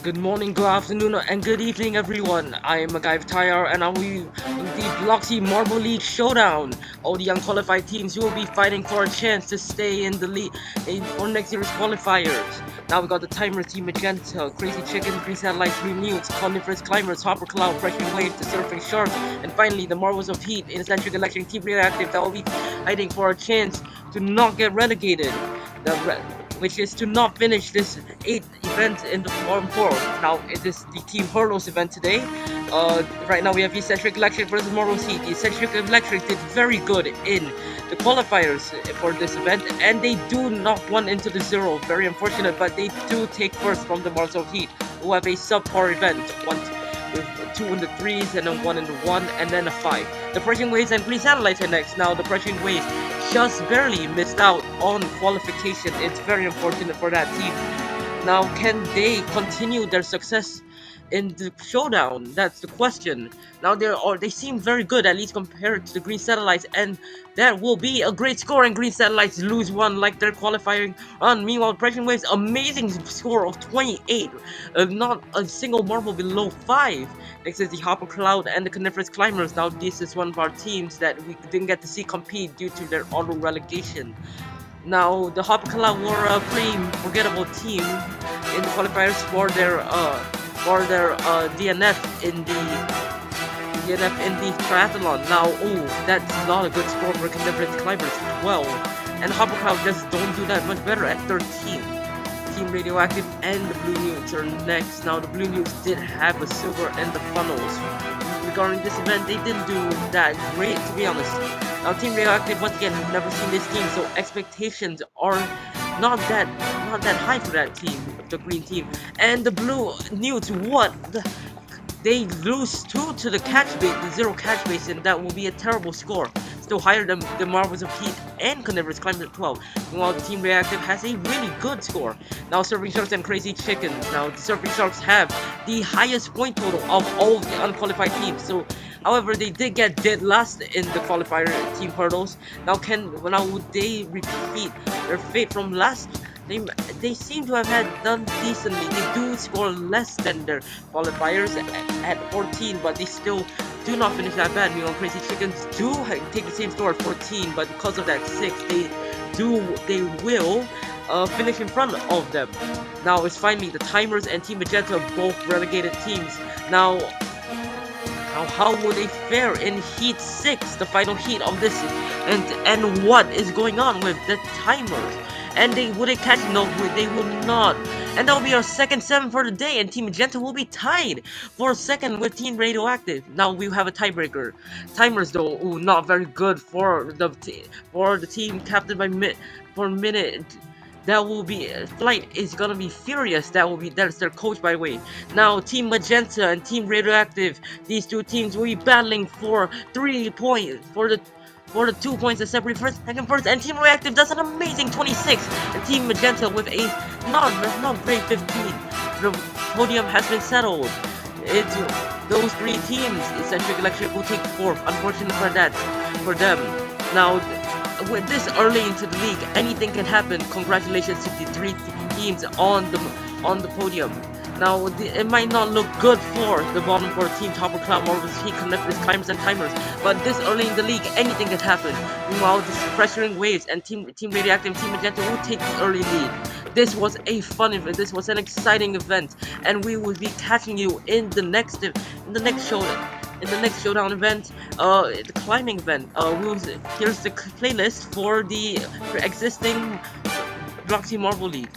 Good morning, good afternoon, and good evening, everyone. I am Tire, and I'm with the Bloxy Marble League Showdown. All the unqualified teams will be fighting for a chance to stay in the league for next year's qualifiers. Now we got the Timer Team Magenta, Crazy Chicken, Green Satellites, Green Newts, Coniferous Climbers, Hopper Cloud, Freshman Wave, the Surfing Sharks, and finally the Marvels of Heat, Eccentric Electric Team Reactive that will be fighting for a chance to not get relegated. Which is to not finish this 8th event in the Form 4. Now, it is the Team Hurdles event today. Right now we have Eccentric Electric versus Marvel Heat. The Eccentric Electric did very good in the qualifiers for this event, and they do knock one into the 0. Very unfortunate, but they do take first from the Marvel Heat, who have a subpar event. With 2 in the 3s, and then 1 in the 1, and then a 5. The Pressing Waves and Green Satellites are next. Now, the Pressing Waves just barely missed out on qualification. It's very unfortunate for that team. Now, can they continue their success in the showdown? That's the question. Now they seem very good, at least compared to the Green Satellites, and that will be a great score. And Green Satellites lose one like they're qualifying on. Meanwhile, Pressing Waves amazing score of 28, not a single marble below 5. Next is the Hopper Cloud and the Coniferous Climbers. Now this is one of our teams that we didn't get to see compete due to their auto relegation. Now, the Hopper Cloud were a pretty forgettable team in the qualifiers for their DNF in the triathlon. Now, that's not a good score for Coniferous Climbers, 12. And Hopper Cloud just don't do that much better at 13. Team Radioactive and the Blue Newts are next. Now, the Blue Newts did have a silver in the funnels. Regarding this event, they didn't do that great, to be honest. Now, Team Radioactive, once again, have never seen this team, so expectations are not that high for that team, the green team. And the Blue Newts, they lose 2 to the the 0 catch base, and that will be a terrible score. Still higher than the Marvels of Heat and Coniferous Climbers at 12. Meanwhile, the Team Reactive has a really good score. Now, Surfing Sharks and Crazy Chickens. Now, the Surfing Sharks have the highest point total of all the unqualified teams. So, however, they did get dead last in the qualifier team hurdles. Now, would they repeat their fate from last? They seem to have done decently. They do score less than their qualifiers at 14, but they still do not finish that bad. Meanwhile, Crazy Chickens do take the same score at 14, but because of that 6, they will finish in front of them. Now it's finally the Timers and Team Magenta, both relegated teams. Now how will they fare in Heat 6, the final heat of this, and what is going on with the Timers? And would they catch? No, they will not. And that will be our second 7 for the day, and Team Magenta will be tied for second with Team Radioactive. Now we have a tiebreaker. Timers, though, not very good for the team captained by Minute. That will be Flight is gonna be furious. That's their coach, by the way. Now Team Magenta and Team Radioactive, these two teams will be battling for 3 points for the 2 points that separate first, second, and Team Reactive does an amazing 26, and Team Magenta with a not great 15. The podium has been settled. It's those 3 teams. Eccentric Electric will take 4th. Unfortunate for them. Now, with this early into the league, anything can happen. Congratulations to the 3 teams on the podium. Now, it might not look good for the bottom 4 teams, Hopper Cloud, Marvels, Heat, Connectors, Climbers, and Timers, but this early in the league, anything can happen. Meanwhile, this Pressuring Waves and Team Radioactive and Team Magenta will take the early lead. This was a fun event, this was an exciting event, and we will be catching you in the next showdown. In the next showdown event, the climbing event. Here's the playlist for the existing Bloxy Marble League.